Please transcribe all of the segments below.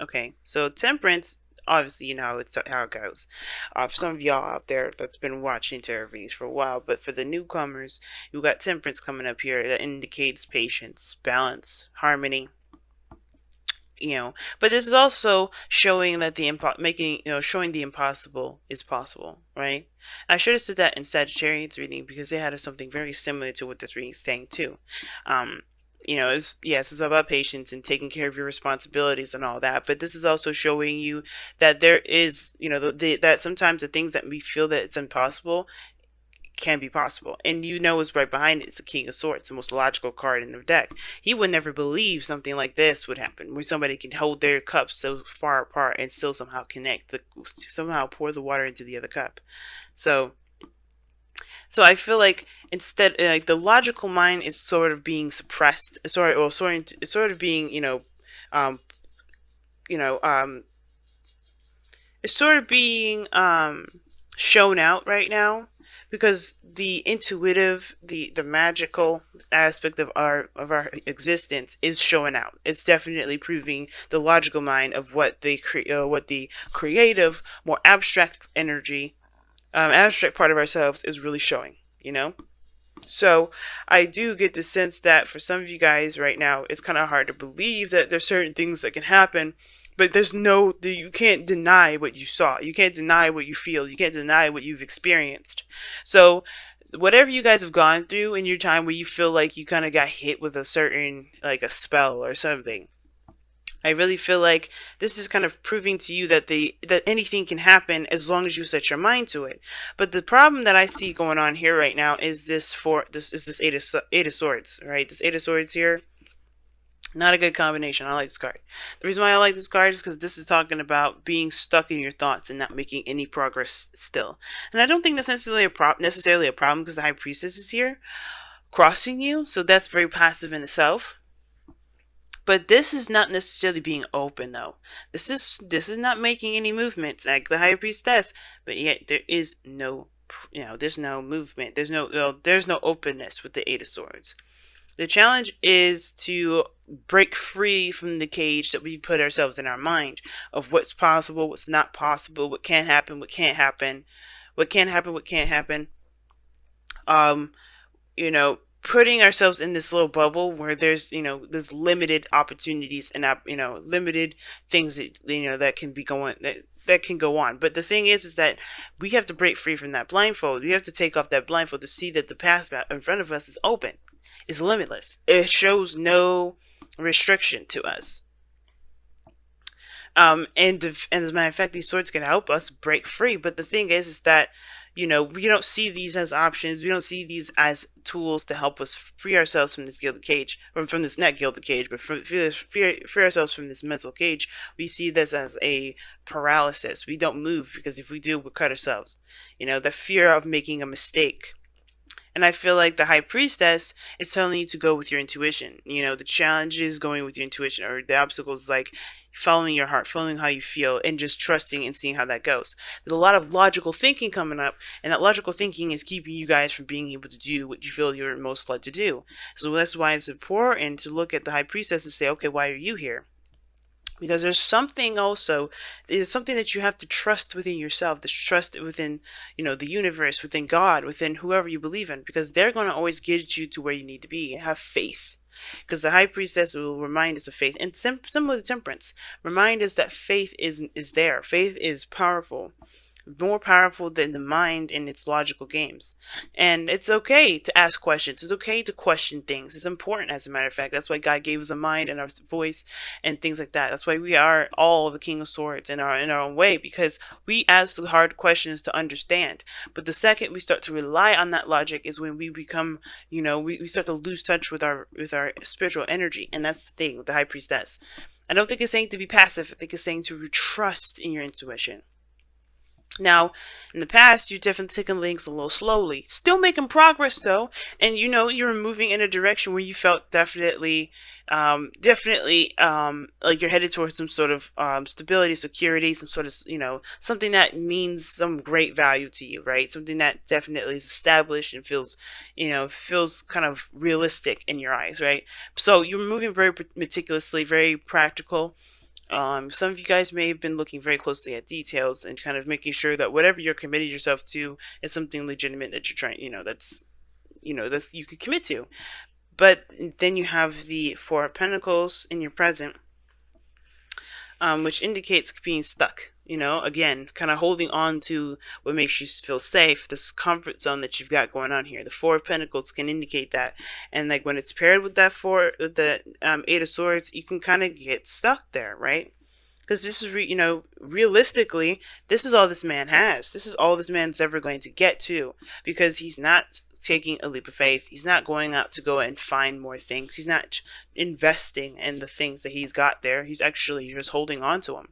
Okay, so temperance, obviously, you know how it goes. For some of y'all out there that's been watching tarot readings for a while, but for the newcomers, you got temperance coming up here that indicates patience, balance, harmony. But this is also showing that showing the impossible is possible, right? I should have said that in Sagittarius reading because they had something very similar to what this reading is saying too. Um, it's about patience and taking care of your responsibilities and all that, but this is also showing you that there is, that sometimes the things that we feel that it's impossible can be possible. And what's right behind it is the King of Swords, the most logical card in the deck. He would never believe something like this would happen, where somebody can hold their cups so far apart and still somehow somehow pour the water into the other cup. So I feel like instead, like the logical mind is sort of being suppressed, sort of being, um, you know, um, it's sort of being shown out right now because the intuitive, the magical aspect of our existence is showing out. It's definitely proving the logical mind of what the creative, more abstract energy, abstract part of ourselves is really showing. So I do get the sense that for some of you guys right now, it's kind of hard to believe that there's certain things that can happen, but you can't deny what you saw. You can't deny what you feel. You can't deny what you've experienced. So whatever you guys have gone through in your time where you feel like you kind of got hit with a certain, like a spell or something, I really feel like this is kind of proving to you that anything can happen as long as you set your mind to it. But the problem that I see going on here right now is this eight of swords, right? This eight of swords here, not a good combination. I like this card. The reason why I like this card is because this is talking about being stuck in your thoughts and not making any progress still. And I don't think that's necessarily a problem because the High Priestess is here crossing you, so that's very passive in itself. But this is not necessarily being open, though. This is not making any movements like the High Priestess, but yet there is no, there's no movement. There's no openness with the Eight of Swords. The challenge is to break free from the cage that we put ourselves in our mind of what's possible, what's not possible, what can happen, what can't happen, what can happen, what can't happen. Putting ourselves in this little bubble where there's limited opportunities and limited things that can be going that can go on. But the thing is that we have to break free from that blindfold. We have to take off that blindfold to see that the path in front of us is open. It's limitless. It shows no restriction to us. And as a matter of fact, these swords can help us break free. But the thing is that we don't see these as options. We don't see these as tools to help us free ourselves from this gilded cage, or from this not gilded cage, but free ourselves from this mental cage. We see this as a paralysis. We don't move because if we do, we'll cut ourselves. The fear of making a mistake. And I feel like the High Priestess is telling you to go with your intuition. The challenge is going with your intuition, or the obstacle is like following your heart, following how you feel, and just trusting and seeing how that goes. There's a lot of logical thinking coming up, and that logical thinking is keeping you guys from being able to do what you feel you're most led to do. So that's why it's important to look at the High Priestess and say, okay, why are you here? Because there's something that you have to trust within yourself, to trust within, the universe, within God, within whoever you believe in, because they're going to always get you to where you need to be. Have faith. Because the High Priestess will remind us of faith. And similar to temperance, remind us that faith is there. Faith is powerful. More powerful than the mind in its logical games. And it's okay to ask questions. It's okay to question things. It's important, as a matter of fact. That's why God gave us a mind and our voice and things like that. That's why we are all the King of Swords in our own way, because we ask the hard questions to understand. But the second we start to rely on that logic is when we become, we start to lose touch with our spiritual energy. And that's the thing with the High Priestess. I don't think it's saying to be passive. I think it's saying to trust in your intuition. Now, in the past, you've definitely taken things a little slowly. Still making progress, though. And, you're moving in a direction where you felt definitely, like you're headed towards some sort of stability, security, some sort of, something that means some great value to you, right? Something that definitely is established and feels kind of realistic in your eyes, right? So you're moving very meticulously, very practical. Some of you guys may have been looking very closely at details and kind of making sure that whatever you're committing yourself to is something legitimate that you're trying, that's you could commit to. But then you have the Four of Pentacles in your present, which indicates being stuck. Again, kind of holding on to what makes you feel safe, this comfort zone that you've got going on here. The Four of Pentacles can indicate that, and like when it's paired with the Eight of Swords, you can kind of get stuck there, right? Because this is, realistically, this is all this man has. This is all this man's ever going to get to, because he's not taking a leap of faith. He's not going out to go and find more things. He's not investing in the things that he's got there. He's actually just holding on to them.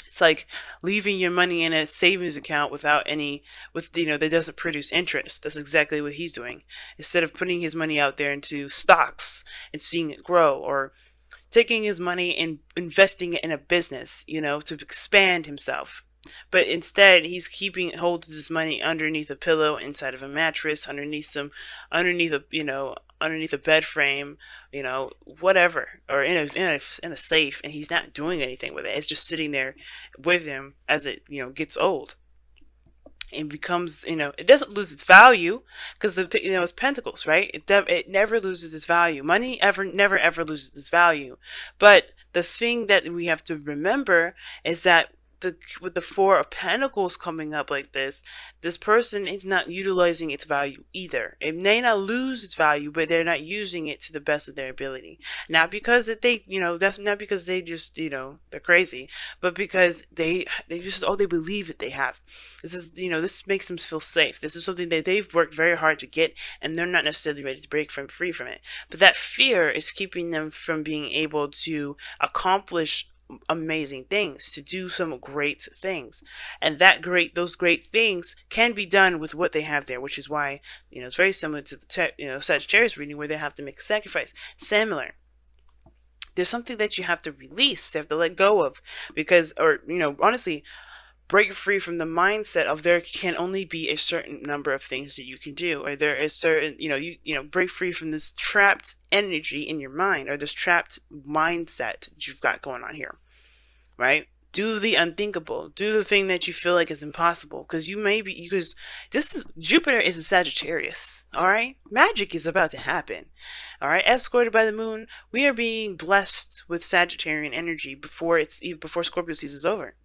It's like leaving your money in a savings account that doesn't produce interest. That's exactly what he's doing. Instead of putting his money out there into stocks and seeing it grow, or taking his money and investing it in a business, to expand himself. But instead, he's keeping hold of his money underneath a pillow, inside of a mattress, underneath a bed frame, whatever, or in a safe, and he's not doing anything with it. It's just sitting there with him as it gets old. It becomes, it doesn't lose its value, because it's pentacles, right? It never loses its value. Money never ever loses its value. But the thing that we have to remember is that with the Four of Pentacles coming up like this person is not utilizing its value either. It may not lose its value, but they're not using it to the best of their ability. Not because that's not because they just, they're crazy, but because they just, they believe that they have. This makes them feel safe. This is something that they've worked very hard to get, and they're not necessarily ready to break free from it. But that fear is keeping them from being able to accomplish amazing things, to do some great things, and those great things can be done with what they have there, which is why it's very similar to the Sagittarius reading, where they have to make a sacrifice. Similar, there's something that you have to release, you have to let go of, because, or honestly, break free from the mindset of there can only be a certain number of things that you can do, or there is certain, break free from this trapped energy in your mind, or this trapped mindset that you've got going on here, right? Do the unthinkable. Do the thing that you feel like is impossible, because Jupiter is a Sagittarius, all right? Magic is about to happen, all right? Escorted by the moon, we are being blessed with Sagittarian energy before Scorpio season is over.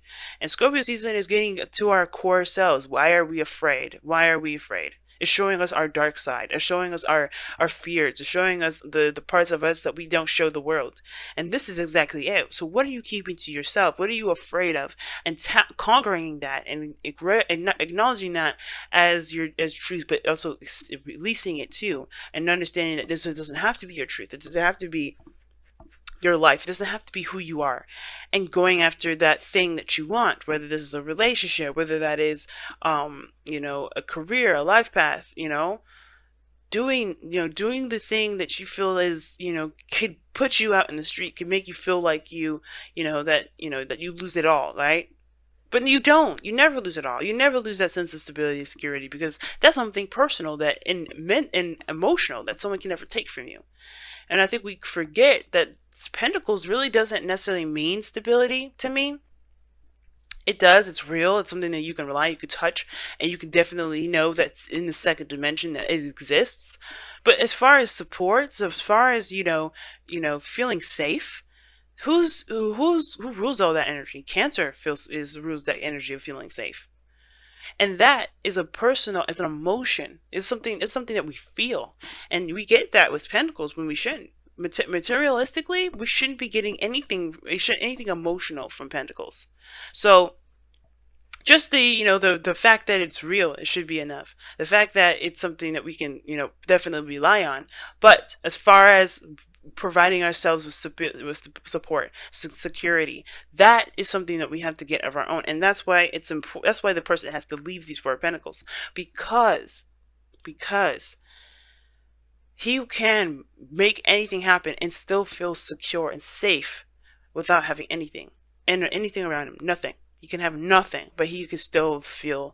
And Scorpio season is getting to our core selves. Why are we afraid? Why are we afraid? It's showing us our dark side. It's showing us our fears. It's showing us the parts of us that we don't show the world. And this is exactly it. So what are you keeping to yourself? What are you afraid of? And conquering that, and acknowledging that as truth, but also releasing it too, and understanding that this doesn't have to be your truth. It doesn't have to be your life. It doesn't have to be who you are, and going after that thing that you want, whether this is a relationship, whether that is a career, a life path, doing the thing that you feel is, could put you out in the street, could make you feel like that you lose it all, right? But you don't. You never lose it all. You never lose that sense of stability and security, because that's something personal and emotional that someone can never take from you. And I think we forget that Pentacles really doesn't necessarily mean stability to me. It does. It's real. It's something that you can rely, you can touch, and you can definitely know that's in the second dimension, that it exists. But as far as support, so as far as feeling safe, who rules all that energy? Cancer rules that energy of feeling safe. And that is it's an emotion. It's something that we feel. And we get that with Pentacles when we shouldn't. Materialistically, we shouldn't be getting anything emotional from Pentacles. So just the fact that it's real, it should be enough. The fact that it's something that we can, definitely rely on. But as far as providing ourselves with support, security, that is something that we have to get of our own. And that's why it's important. That's why the person has to leave these Four of Pentacles, because he can make anything happen and still feel secure and safe without having anything around him. Nothing. He can have nothing, but he still feels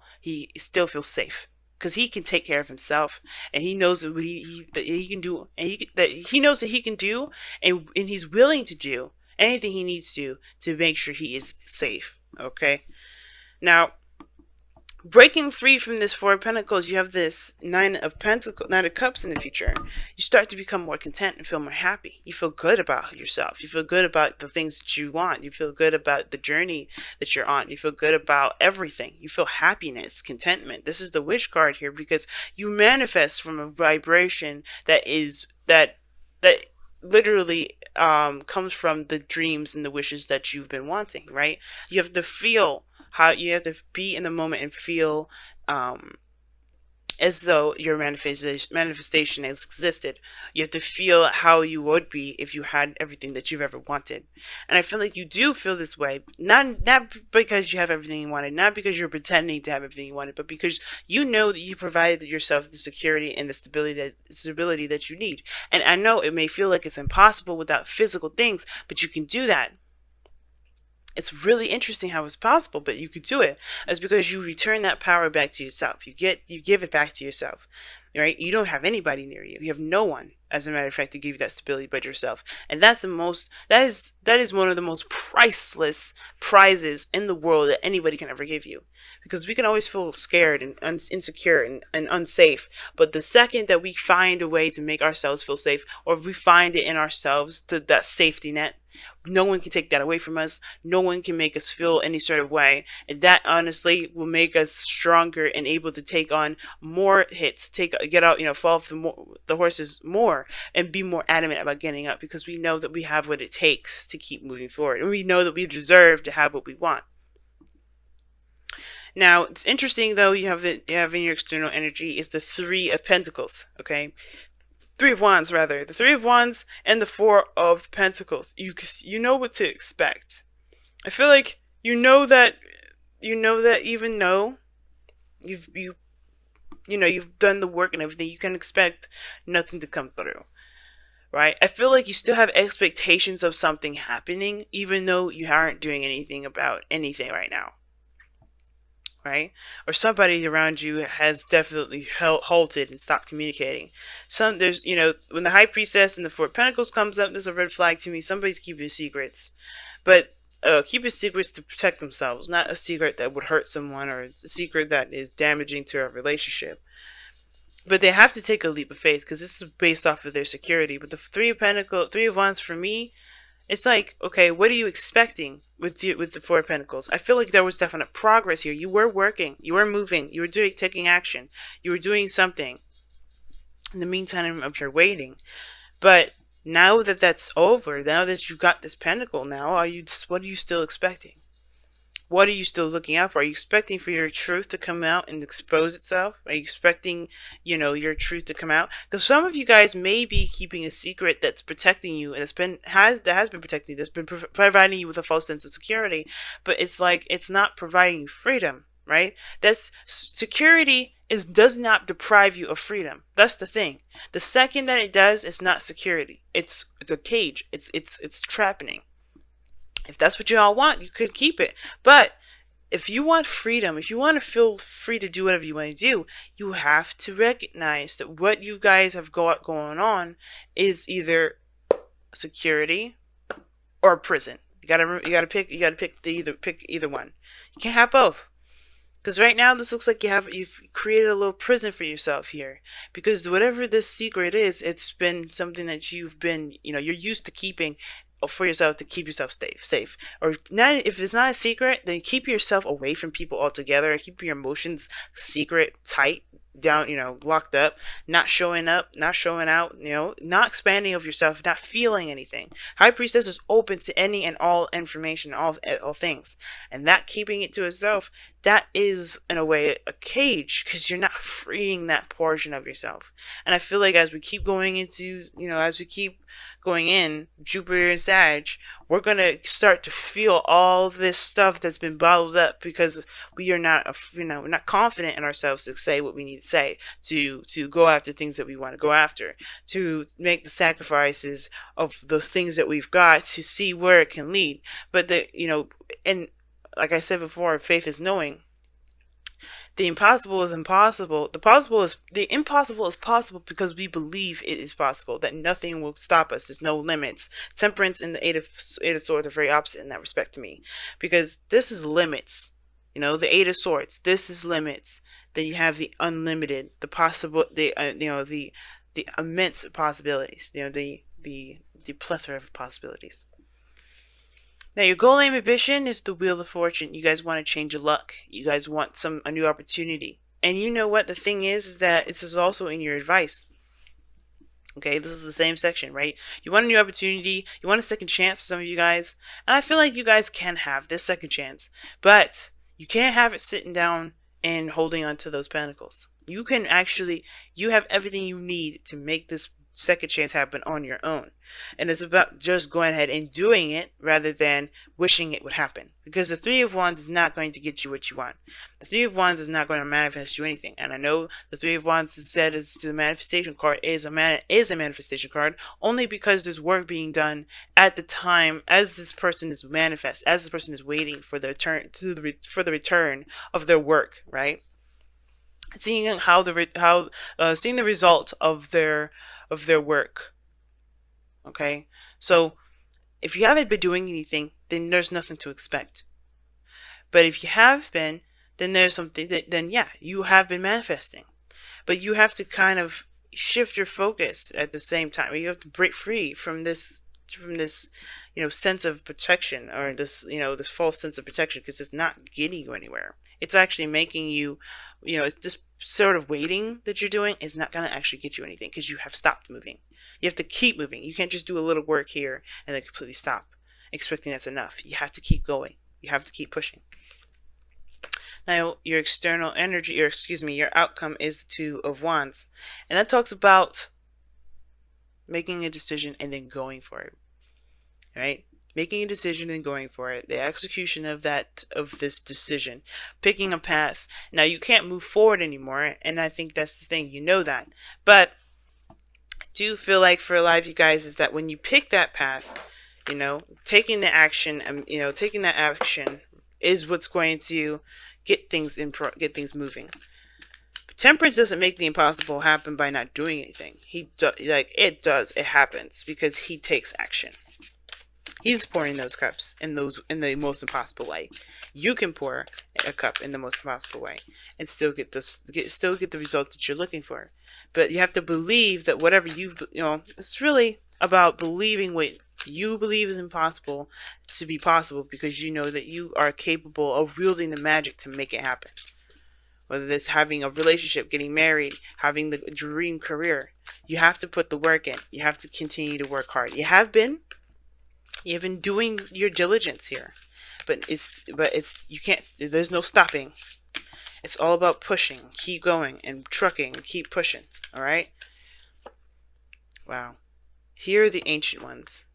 safe, because he can take care of himself, and he knows that he can do, and he knows that he can do, and he's willing to do, anything he needs to make sure he is safe. Okay. Now, breaking free from this Four of Pentacles, you have this Nine of Cups in the future. You start to become more content and feel more happy. You feel good about yourself. You feel good about the things that you want. You feel good about the journey that you're on. You feel good about everything. You feel happiness, contentment. This is the Wish card here because you manifest from a vibration that literally comes from the dreams and the wishes that you've been wanting, right? You have to feel how you have to be in the moment and feel as though your manifestation has existed. You have to feel how you would be if you had everything that you've ever wanted. And I feel like you do feel this way, not because you have everything you wanted, not because you're pretending to have everything you wanted, but because you know that you provided yourself the security and the stability that you need. And I know it may feel like it's impossible without physical things, but you can do that. It's really interesting how it's possible, but you could do it. It's because you return that power back to yourself. You give it back to yourself, right? You don't have anybody near you. You have no one, as a matter of fact, to give you that stability but yourself. And that is one of the most priceless prizes in the world that anybody can ever give you. Because we can always feel scared and insecure and unsafe. But the second that we find a way to make ourselves feel safe, or if we find it in ourselves to that safety net, no one can take that away from us. No one can make us feel any sort of way. And that honestly will make us stronger and able to take on more hits, get out, fall off the horses more and be more adamant about getting up, because we know that we have what it takes to keep moving forward. And we know that we deserve to have what we want. Now, it's interesting though, you have in your external energy is the Three of Pentacles, okay? Three of Wands, rather. The Three of Wands and the Four of Pentacles. You know what to expect. I feel like you know that even though you've done the work and everything, you can expect nothing to come through. Right? I feel like you still have expectations of something happening, even though you aren't doing anything about anything right now. Right? Or somebody around you has definitely halted and stopped communicating. There's, when the High Priestess and the Four of Pentacles comes up, there's a red flag to me. Somebody's keeping secrets. But keeping secrets to protect themselves, not a secret that would hurt someone or it's a secret that is damaging to a relationship. But they have to take a leap of faith because this is based off of their security. But the Three of Wands for me, it's like, okay, what are you expecting with the Four of Pentacles? I feel like there was definite progress here. You were working, you were moving, you were taking action, you were doing something in the meantime of your waiting. But now that that's over, now that you got this pentacle, now what are you still expecting? What are you still looking out for? Are you expecting for your truth to come out and expose itself? Are you expecting, your truth to come out? Because some of you guys may be keeping a secret that's protecting you, and that has been protecting you, that's been providing you with a false sense of security. But it's like it's not providing you freedom, right? That's security does not deprive you of freedom. That's the thing. The second that it does, it's not security. It's a cage. It's trapping. If that's what you all want, you could keep it. But if you want freedom, if you want to feel free to do whatever you want to do, you have to recognize that what you guys have got going on is either security or prison. You gotta pick either one. You can't have both. Because right now this looks like you've created a little prison for yourself here. Because whatever this secret is, it's been something that you've been, you're used to keeping for yourself to keep yourself safe. Or not, if it's not a secret, then keep yourself away from people altogether. Keep your emotions secret, tight, down, locked up, not showing up, not showing out, not expanding of yourself, not feeling anything. High Priestess is open to any and all information, all things. And that keeping it to itself, that is in a way a cage, because you're not freeing that portion of yourself. And I feel like as we keep going into, as we keep going in Jupiter and Sag, we're going to start to feel all this stuff that's been bottled up because we are not, we're not confident in ourselves to say what we need to say, to go after things that we want to go after, to make the sacrifices of those things that we've got to see where it can lead. But and like I said before, faith is knowing. The impossible is impossible. The impossible is possible because we believe it is possible, that nothing will stop us. There's no limits. Temperance and the eight of swords are very opposite in that respect to me, because this is limits. The eight of swords. This is limits. Then you have the unlimited, the possible, the immense possibilities. The plethora of possibilities. Now, your goal, aim, ambition is the wheel of fortune. You guys want to change your luck. You guys want a new opportunity. And you know what the thing is that this is also in your advice. Okay, this is the same section, right? You want a new opportunity. You want a second chance for some of you guys. And I feel like you guys can have this second chance. But you can't have it sitting down and holding on to those pentacles. You have everything you need to make this second chance happen on your own. And it's about just going ahead and doing it rather than wishing it would happen. Because the Three of Wands is not going to get you what you want. The Three of Wands is not going to manifest you anything. And I know the Three of Wands is said as the manifestation card is a manifestation card only because there's work being done at the time as this person is as this person is waiting for the return of their work, right? Seeing seeing the result of their work. Okay, so if you haven't been doing anything, then there's nothing to expect. But if you have been, then there's something then yeah, you have been manifesting. But you have to kind of shift your focus at the same time. You have to break free from this sense of protection, or this false sense of protection, because it's not getting you anywhere. It's actually making you, it's this sort of waiting that you're doing is not going to actually get you anything, because you have stopped moving. You have to keep moving. You can't just do a little work here and then completely stop, expecting that's enough. You have to keep going. You have to keep pushing. Now, your external energy, your outcome is the Two of Wands. And that talks about making a decision and then going for it. Right? Making a decision and going for it. The execution of this decision. Picking a path. Now, you can't move forward anymore, and I think that's the thing. You know that. But I do feel like for a lot of you guys is that when you pick that path, taking the action, taking that action is what's going to get things moving. But Temperance doesn't make the impossible happen by not doing anything. It does. It happens because he takes action. He's pouring those cups in the most impossible way. You can pour a cup in the most impossible way and still get the results that you're looking for. But you have to believe that whatever it's really about believing what you believe is impossible to be possible, because you know that you are capable of wielding the magic to make it happen. Whether it's having a relationship, getting married, having the dream career, you have to put the work in. You have to continue to work hard. You've been doing your diligence here, but you can't. There's no stopping. It's all about pushing, keep going, and trucking, keep pushing. All right. Wow. Here are the Ancient Ones,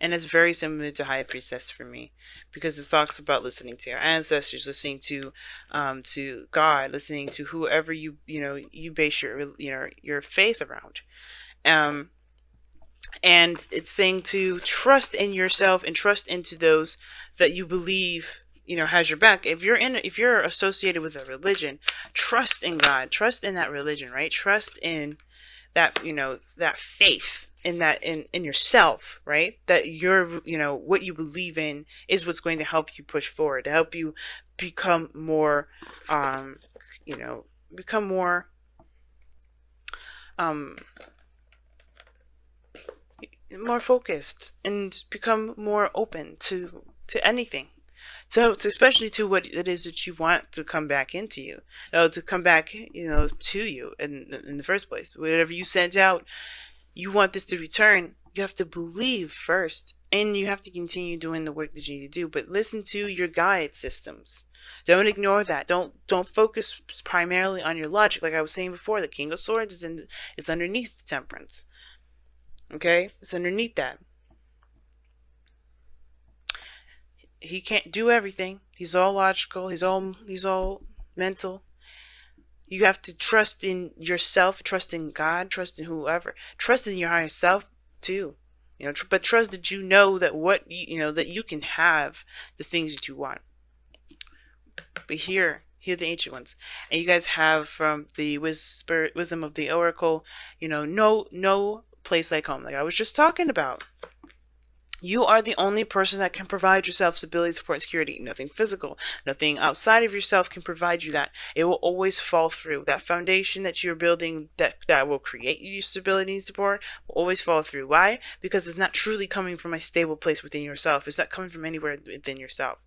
and it's very similar to High Priestess for me, because it talks about listening to your ancestors, listening to God, listening to whoever you base your faith around. And it's saying to trust in yourself and trust into those that you believe has your back. If you're associated with a religion, trust in God, trust in that religion, right? Trust in that that faith in yourself, right? That what you believe in is what's going to help you push forward, to help you become more more focused and become more open to anything. So especially to what it is that you want to come back into you, to come back, to you in the first place. Whatever you sent out, you want this to return. You have to believe first, and you have to continue doing the work that you need to do. But listen to your guide systems. Don't ignore that. Don't focus primarily on your logic. Like I was saying before, the King of Swords is underneath Temperance. Okay, it's underneath that. He can't do everything. He's all logical. He's all mental. You have to trust in yourself, trust in God, trust in whoever, trust in your higher self too. But trust that that you can have the things that you want. But here Hear the ancient ones. And you guys have from the wisdom of the oracle, no place like home. Like I was just talking about. You are the only person that can provide yourself stability, support, and security. Nothing physical, nothing outside of yourself can provide you that. It will always fall through. That foundation that you're building that will create you stability and support will always fall through. Why? Because it's not truly coming from a stable place within yourself. It's not coming from anywhere within yourself.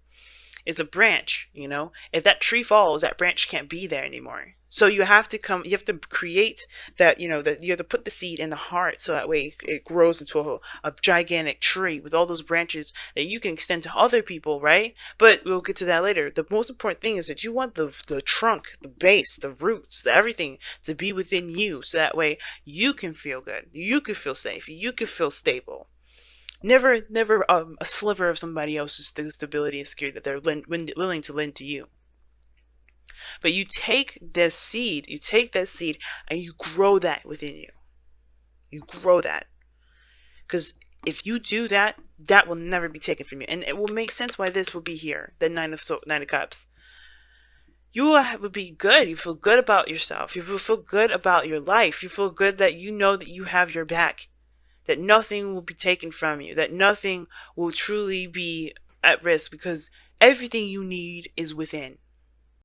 It's a branch, If that tree falls, that branch can't be there anymore. So you have to create that, that you have to put the seed in the heart so that way it grows into a gigantic tree with all those branches that you can extend to other people, right? But we'll get to that later. The most important thing is that you want the trunk, the base, the roots, everything to be within you so that way you can feel good. You can feel safe. You can feel stable. Never a sliver of somebody else's stability and security that they're willing to lend to you. But you take that seed, and you grow that within you. You grow that. Because if you do that, that will never be taken from you. And it will make sense why this will be here, the Nine of Cups. You will be good. You feel good about yourself. You will feel good about your life. You feel good that you know that you have your back. That nothing will be taken from you, that nothing will truly be at risk because everything you need is within.